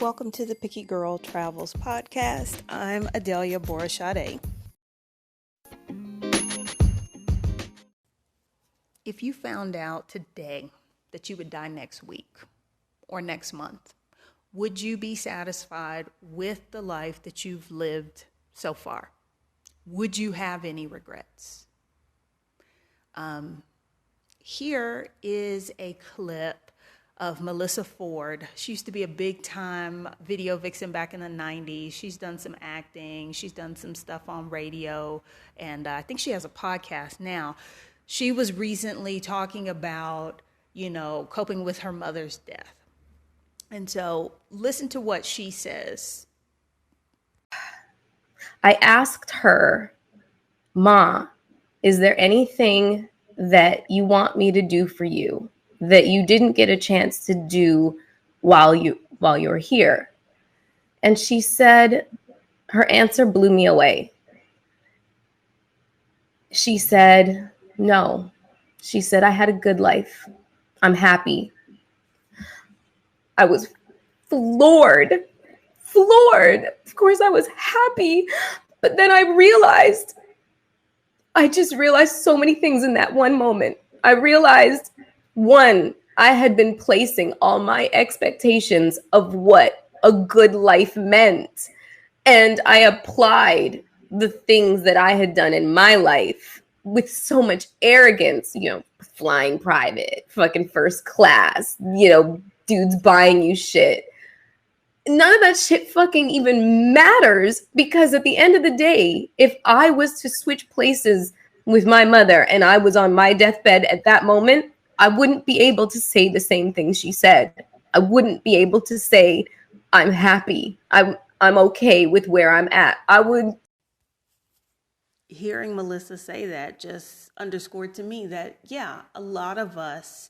Welcome to the Picky Girl Travels podcast. I'm Adalia Borashade. If you found out today that you would die next week or next month, would you be satisfied with the life that you've lived so far? Would you have any regrets? Here is a clip of Melissa Ford. She used to be a big time video vixen back in the 90s. She's done some acting. She's done some stuff on radio. And I think she has a podcast now. She was recently talking about, coping with her mother's death. And so listen to what she says. I asked her, Ma, is there anything that you want me to do for you that you didn't get a chance to do while you're here? And she said, her answer blew me away. She said, no. She said, I had a good life. I'm happy. I was floored. Of course I was happy. But then I just realized so many things in that one moment. I realized, one, I had been placing all my expectations of what a good life meant. And I applied the things that I had done in my life with so much arrogance, flying private, fucking first class, dudes buying you shit. None of that shit fucking even matters, because at the end of the day, if I was to switch places with my mother and I was on my deathbed at that moment, I wouldn't be able to say the same thing she said. I wouldn't be able to say, I'm happy. I'm okay with where I'm at. Hearing Melissa say that just underscored to me that, a lot of us,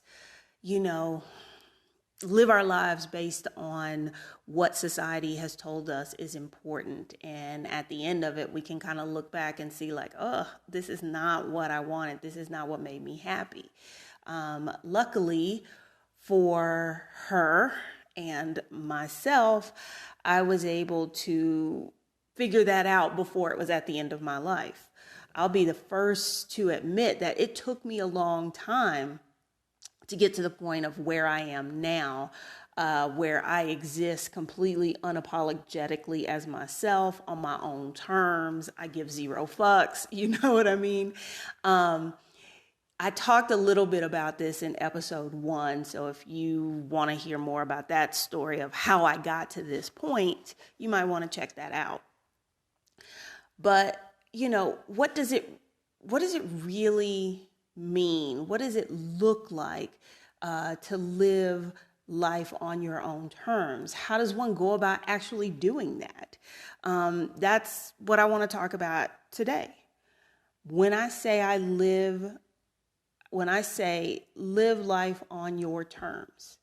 live our lives based on what society has told us is important. And at the end of it, we can kind of look back and see like, oh, this is not what I wanted. This is not what made me happy. Luckily for her and myself, I was able to figure that out before it was at the end of my life. I'll be the first to admit that it took me a long time to get to the point of where I am now, where I exist completely unapologetically as myself on my own terms. I give zero fucks. You know what I mean? I talked a little bit about this in episode 1. So if you want to hear more about that story of how I got to this point, you might want to check that out. But, what does it really mean? What does it look like to live life on your own terms? How does one go about actually doing that? That's what I want to talk about today. When I say live life on your terms,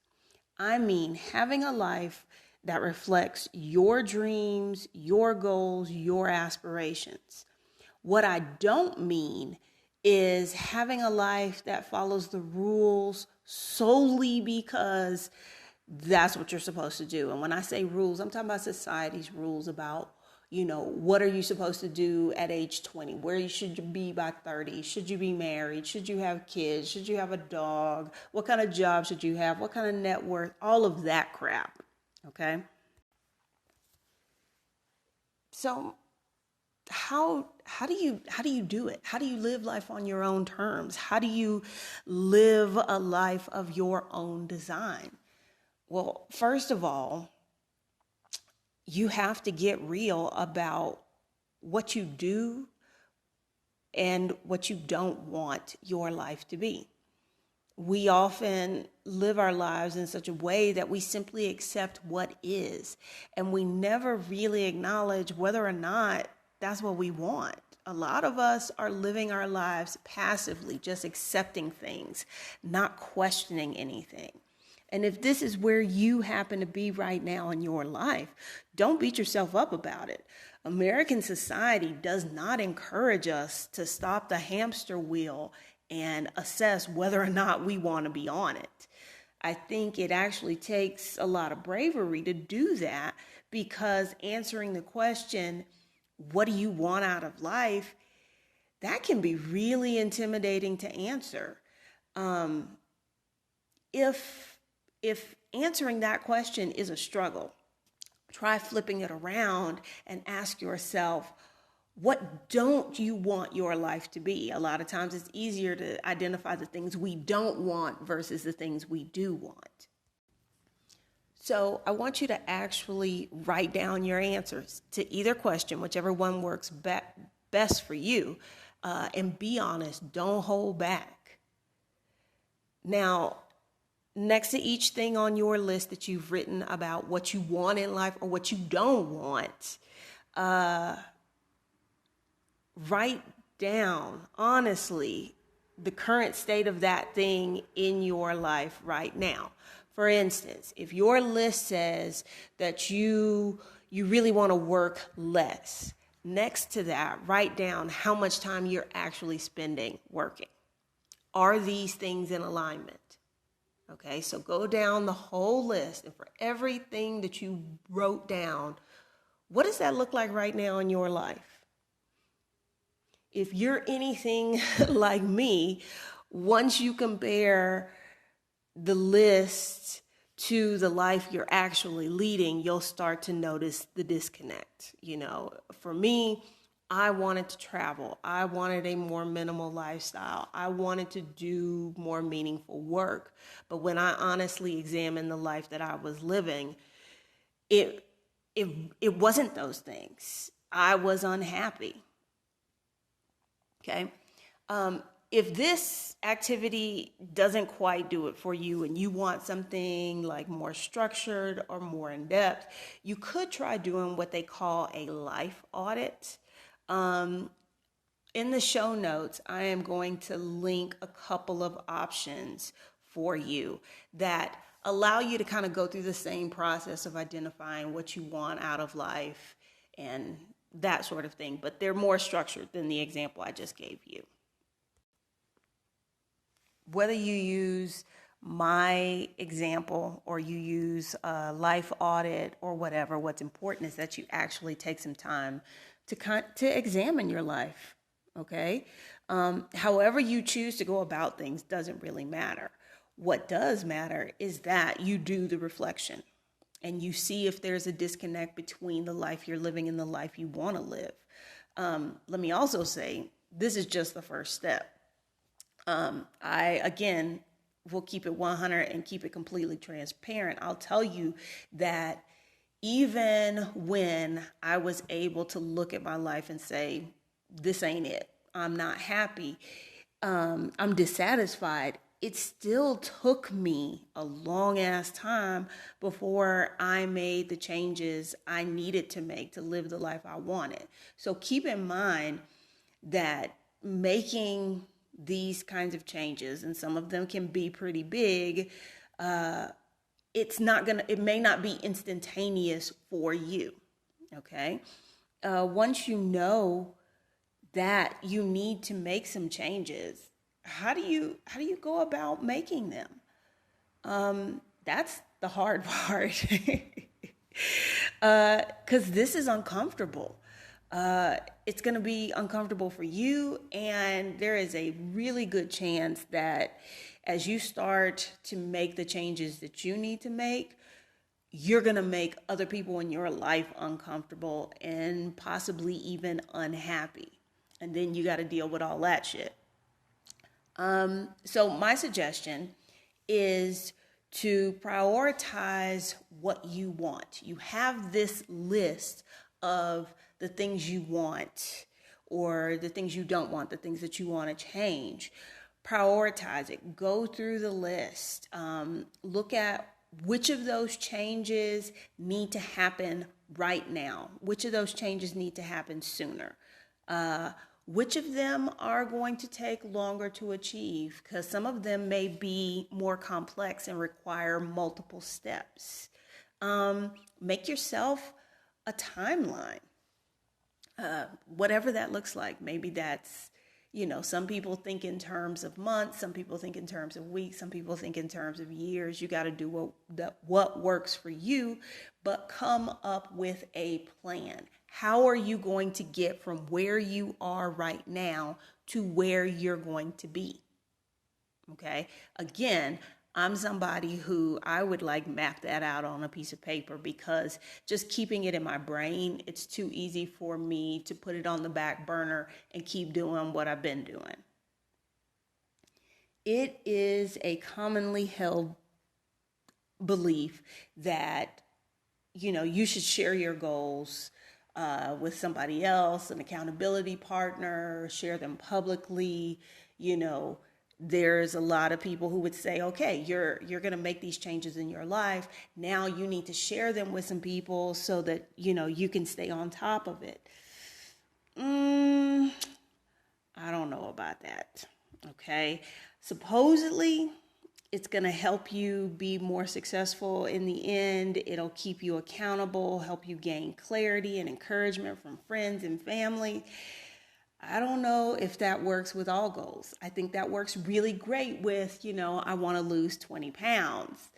I mean having a life that reflects your dreams, your goals, your aspirations. What I don't mean is having a life that follows the rules solely because that's what you're supposed to do. And when I say rules, I'm talking about society's rules about, what are you supposed to do at age 20? Where should you be by 30? Should you be married? Should you have kids? Should you have a dog? What kind of job should you have? What kind of net worth? All of that crap. Okay. So how do you do it? How do you live life on your own terms? How do you live a life of your own design? Well, first of all, you have to get real about what you do and what you don't want your life to be. We often live our lives in such a way that we simply accept what is, and we never really acknowledge whether or not that's what we want. A lot of us are living our lives passively, just accepting things, not questioning anything. And if this is where you happen to be right now in your life, don't beat yourself up about it. American society does not encourage us to stop the hamster wheel and assess whether or not we want to be on it. I think it actually takes a lot of bravery to do that, because answering the question, what do you want out of life? That can be really intimidating to answer. If answering that question is a struggle, try flipping it around and ask yourself, what don't you want your life to be? A lot of times it's easier to identify the things we don't want versus the things we do want. So I want you to actually write down your answers to either question, whichever one works best for you, and be honest. Don't hold back. Now, next to each thing on your list that you've written about what you want in life or what you don't want, write down, honestly, the current state of that thing in your life right now. For instance, if your list says that you really want to work less, next to that, write down how much time you're actually spending working. Are these things in alignment? Okay, so go down the whole list, and for everything that you wrote down, what does that look like right now in your life? If you're anything like me, once you compare the list to the life you're actually leading, you'll start to notice the disconnect. For me, I wanted to travel. I wanted a more minimal lifestyle. I wanted to do more meaningful work. But when I honestly examined the life that I was living, it wasn't those things. I was unhappy. Okay. If this activity doesn't quite do it for you and you want something like more structured or more in depth, you could try doing what they call a life audit. In the show notes, I am going to link a couple of options for you that allow you to kind of go through the same process of identifying what you want out of life and that sort of thing, but they're more structured than the example I just gave you. Whether you use my example or you use a life audit or whatever, what's important is that you actually take some time to examine your life, okay? However you choose to go about things doesn't really matter. What does matter is that you do the reflection and you see if there's a disconnect between the life you're living and the life you want to live. Let me also say, this is just the first step. I, again, will keep it 100 and keep it completely transparent. I'll tell you that even when I was able to look at my life and say, this ain't it, I'm not happy, I'm dissatisfied, it still took me a long ass time before I made the changes I needed to make to live the life I wanted. So keep in mind that making these kinds of changes, and some of them can be pretty big, it may not be instantaneous for you. Okay. Once you know that you need to make some changes, how do you go about making them? That's the hard part. Because this is uncomfortable. It's going to be uncomfortable for you, and there is a really good chance that as you start to make the changes that you need to make, you're going to make other people in your life uncomfortable and possibly even unhappy. And then you got to deal with all that shit. So my suggestion is to prioritize what you want. You have this list of the things you want or the things you don't want, the things that you want to change. Prioritize it. Go through the list. Look at which of those changes need to happen right now. Which of those changes need to happen sooner? Which of them are going to take longer to achieve? Because some of them may be more complex and require multiple steps. Make yourself a timeline. Whatever that looks like. Maybe that's, Some people think in terms of months, some people think in terms of weeks, some people think in terms of years. You got to do what works for you, but come up with a plan. How are you going to get from where you are right now to where you're going to be? Okay. Again, I'm somebody who I would map that out on a piece of paper, because just keeping it in my brain, it's too easy for me to put it on the back burner and keep doing what I've been doing. It is a commonly held belief that, you should share your goals with somebody else, an accountability partner, share them publicly. There's a lot of people who would say, okay, you're going to make these changes in your life. Now you need to share them with some people so that, you can stay on top of it. I don't know about that. Okay. Supposedly, it's going to help you be more successful in the end. It'll keep you accountable, help you gain clarity and encouragement from friends and family. I don't know if that works with all goals. I think that works really great with, I want to lose 20 pounds.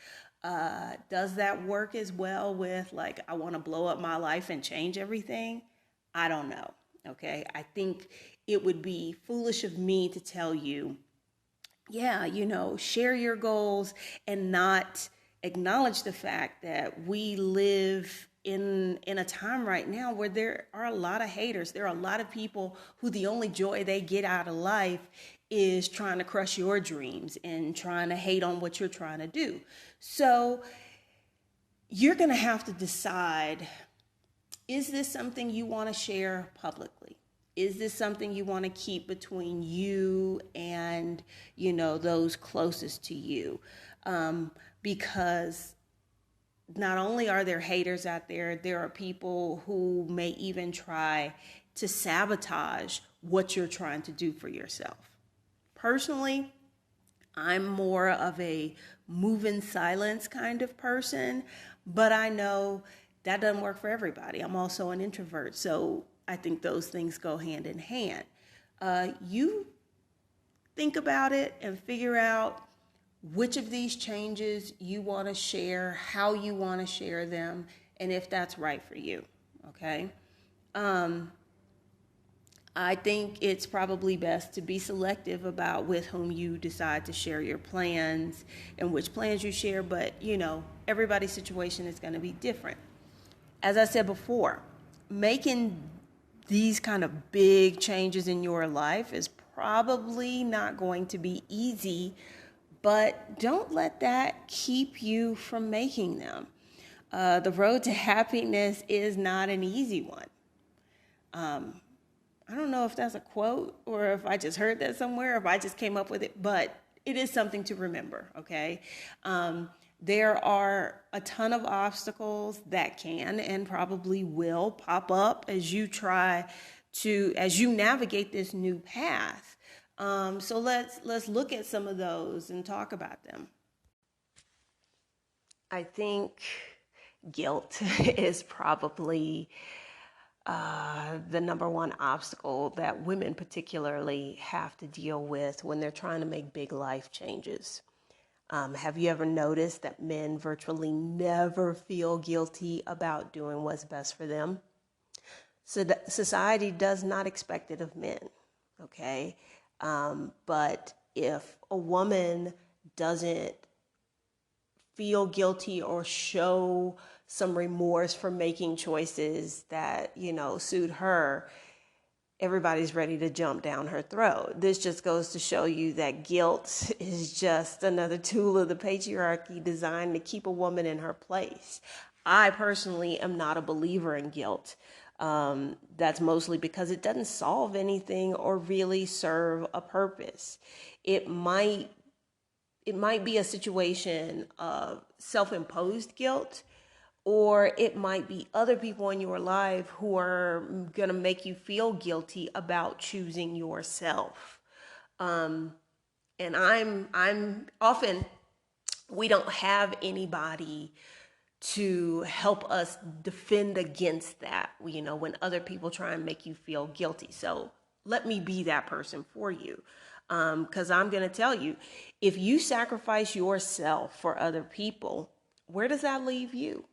Does that work as well with I want to blow up my life and change everything? I don't know. Okay. I think it would be foolish of me to tell you, yeah, share your goals and not acknowledge the fact that we live in a time right now where there are a lot of haters. There are a lot of people who the only joy they get out of life is trying to crush your dreams and trying to hate on what you're trying to do. So you're going to have to decide, is this something you want to share publicly? Is this something you want to keep between you and, those closest to you? Because not only are there haters out there, there are people who may even try to sabotage what you're trying to do for yourself. Personally, I'm more of a move in silence kind of person, but I know that doesn't work for everybody. I'm also an introvert, so I think those things go hand in hand. You think about it and figure out which of these changes you want to share, how you want to share them, and if that's right for you, okay? I think it's probably best to be selective about with whom you decide to share your plans and which plans you share, but, everybody's situation is going to be different. As I said before, making these kind of big changes in your life is probably not going to be easy, but don't let that keep you from making them. The road to happiness is not an easy one. I don't know if that's a quote or if I just heard that somewhere, or if I just came up with it, but it is something to remember, okay? There are a ton of obstacles that can and probably will pop up as you navigate this new path. So let's look at some of those and talk about them. I think guilt is probably the number one obstacle that women particularly have to deal with when they're trying to make big life changes. Have you ever noticed that men virtually never feel guilty about doing what's best for them? So society does not expect it of men, okay? But if a woman doesn't feel guilty or show some remorse for making choices that, suit her, everybody's ready to jump down her throat. This just goes to show you that guilt is just another tool of the patriarchy designed to keep a woman in her place. I personally am not a believer in guilt. That's mostly because it doesn't solve anything or really serve a purpose. It might be a situation of self-imposed guilt, or it might be other people in your life who are going to make you feel guilty about choosing yourself. And I'm often, we don't have anybody to help us defend against that, when other people try and make you feel guilty. So let me be that person for you. Because I'm going to tell you, if you sacrifice yourself for other people, where does that leave you?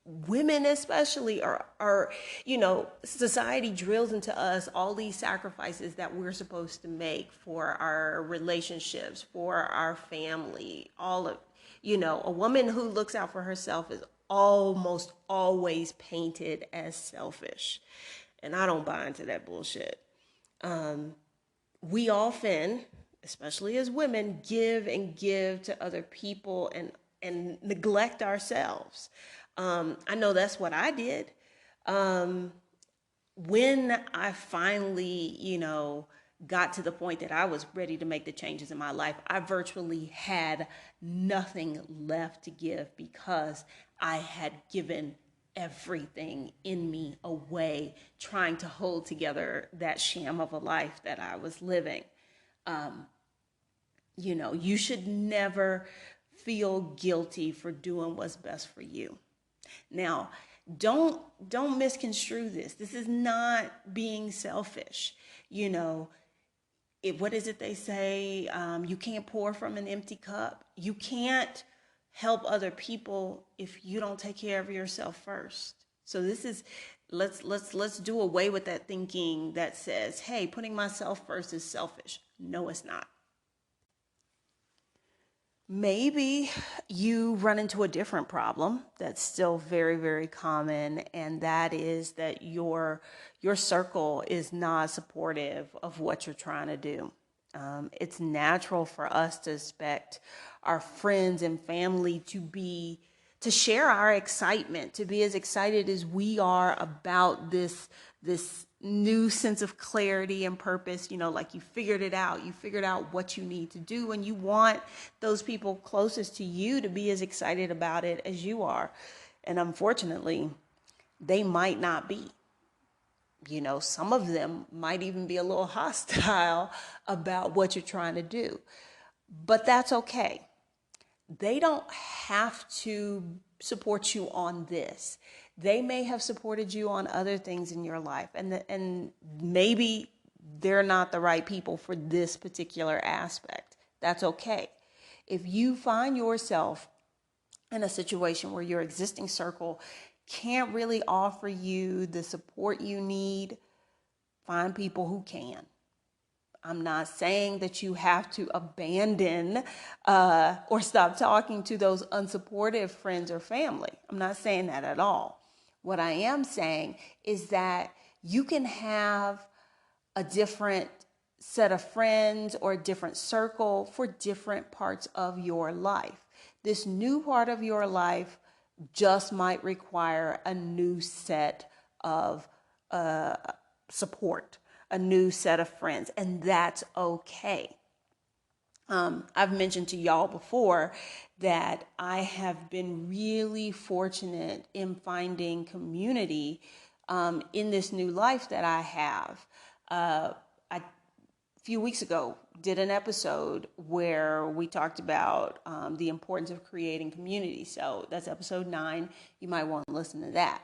Women especially are, society drills into us all these sacrifices that we're supposed to make for our relationships, for our family, all of, a woman who looks out for herself is almost always painted as selfish. And I don't buy into that bullshit. We often, especially as women, give and give to other people and neglect ourselves. I know that's what I did. When I finally, got to the point that I was ready to make the changes in my life, I virtually had nothing left to give because I had given everything in me away, trying to hold together that sham of a life that I was living. You should never feel guilty for doing what's best for you. Now, don't misconstrue this. This is not being selfish. What is it they say? You can't pour from an empty cup. You can't help other people if you don't take care of yourself first. So this is, let's do away with that thinking that says, hey, putting myself first is selfish. No, it's not. Maybe you run into a different problem that's still very, very common, and that is that your circle is not supportive of what you're trying to do. It's natural for us to expect our friends and family to share our excitement, to be as excited as we are about this new sense of clarity and purpose. Like you figured it out. You figured out what you need to do, and you want those people closest to you to be as excited about it as you are. And unfortunately, they might not be. Some of them might even be a little hostile about what you're trying to do. But that's okay. They don't have to support you on this. They may have supported you on other things in your life, and maybe they're not the right people for this particular aspect. That's okay. If you find yourself in a situation where your existing circle can't really offer you the support you need, find people who can. I'm not saying that you have to abandon or stop talking to those unsupportive friends or family. I'm not saying that at all. What I am saying is that you can have a different set of friends or a different circle for different parts of your life. This new part of your life just might require a new set of support, a new set of friends, and that's okay. I've mentioned to y'all before that I have been really fortunate in finding community in this new life that I have. A few weeks ago did an episode where we talked about the importance of creating community. So that's episode 9. You might want to listen to that.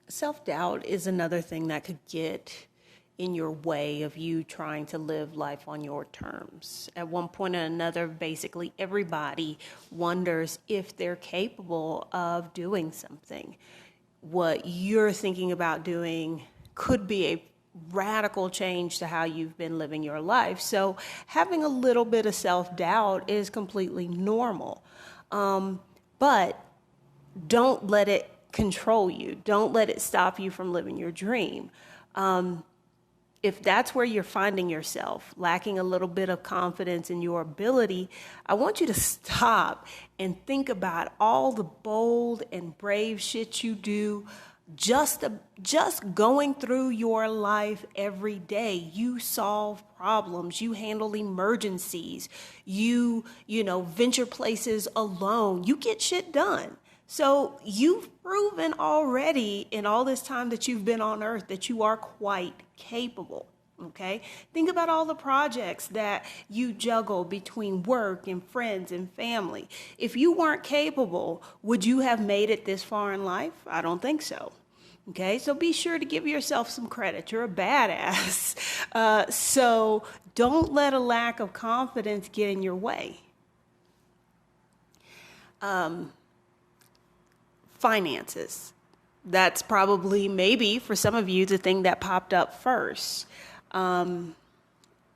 Self-doubt is another thing that could get in your way of you trying to live life on your terms. At one point or another, basically everybody wonders if they're capable of doing something. What you're thinking about doing could be a radical change to how you've been living your life. So having a little bit of self-doubt is completely normal. But don't let it control you. Don't let it stop you from living your dream. If that's where you're finding yourself, lacking a little bit of confidence in your ability, I want you to stop and think about all the bold and brave shit you do just going through your life every day. You solve problems, you handle emergencies, you venture places alone, you get shit done. So you've proven already in all this time that you've been on earth that you are quite capable. Okay? Think about all the projects that you juggle between work and friends and family. If you weren't capable, would you have made it this far in life? I don't think so. Okay, so be sure to give yourself some credit. You're a badass. So don't let a lack of confidence get in your way. Finances. That's probably, maybe for some of you, the thing that popped up first. I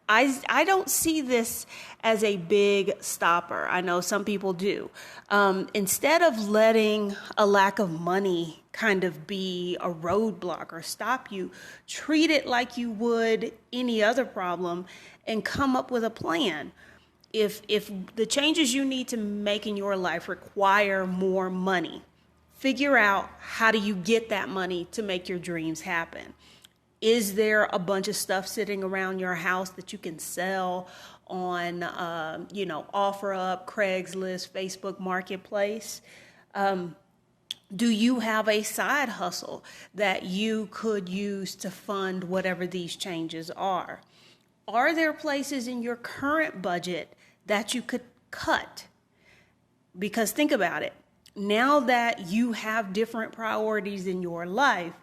don't see this as a big stopper. I know some people do. Instead of letting a lack of money kind of be a roadblock or stop you, treat it like you would any other problem and come up with a plan. If the changes you need to make in your life require more money, figure out how do you get that money to make your dreams happen. Is there a bunch of stuff sitting around your house that you can sell on, OfferUp, Craigslist, Facebook Marketplace? Do you have a side hustle that you could use to fund whatever these changes are? Are there places in your current budget that you could cut? Because think about it. Now that you have different priorities in your life,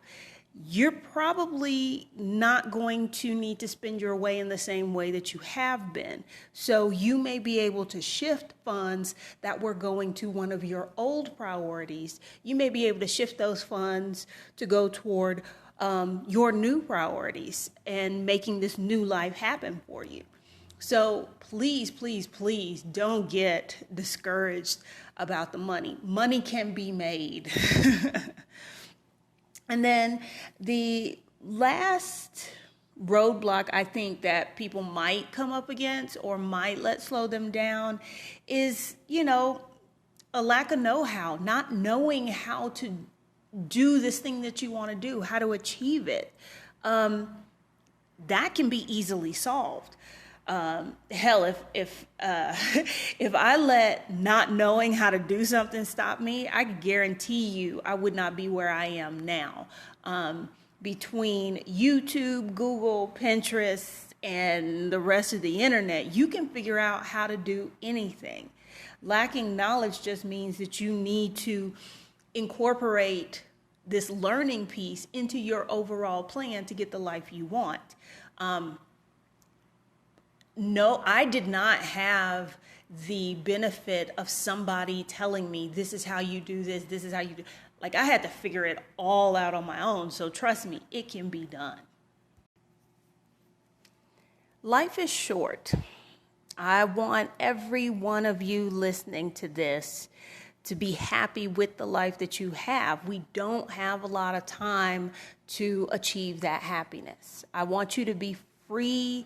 you're probably not going to need to spend your way in the same way that you have been. So you may be able to shift funds that were going to one of your old priorities. You may be able to shift those funds to go toward your new priorities and making this new life happen for you. So please, please, please don't get discouraged about the money. Money can be made. And then the last roadblock I think that people might come up against or might let slow them down is, a lack of know-how, not knowing how to do this thing that you want to do, how to achieve it. That can be easily solved. Hell, if I let not knowing how to do something stop me, I can guarantee you I would not be where I am now. Between YouTube, Google, Pinterest, and the rest of the internet, you can figure out how to do anything. Lacking knowledge just means that you need to incorporate this learning piece into your overall plan to get the life you want. No, I did not have the benefit of somebody telling me, this is how you do this, this is how you do. Like, I had to figure it all out on my own. So trust me, it can be done. Life is short. I want every one of you listening to this to be happy with the life that you have. We don't have a lot of time to achieve that happiness. I want you to be free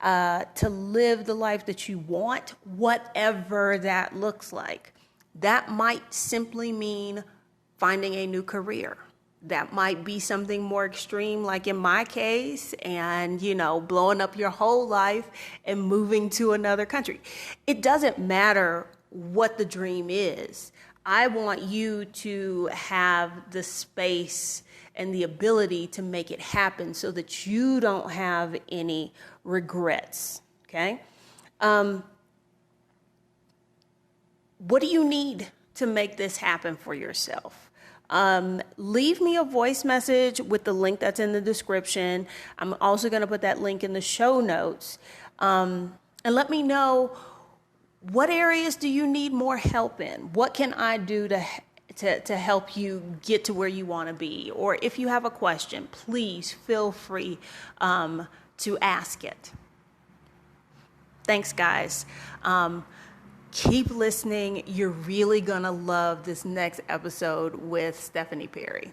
to live the life that you want, whatever that looks like. That might simply mean finding a new career. That might be something more extreme, like in my case, and, blowing up your whole life and moving to another country. It doesn't matter what the dream is. I want you to have the space and the ability to make it happen so that you don't have any regrets, okay? What do you need to make this happen for yourself? Leave me a voice message with the link that's in the description. I'm also going to put that link in the show notes. And let me know, what areas do you need more help in? What can I do to help you get to where you want to be? Or if you have a question, please feel free to ask it. Thanks, guys. Keep listening. You're really going to love this next episode with Stephanie Perry.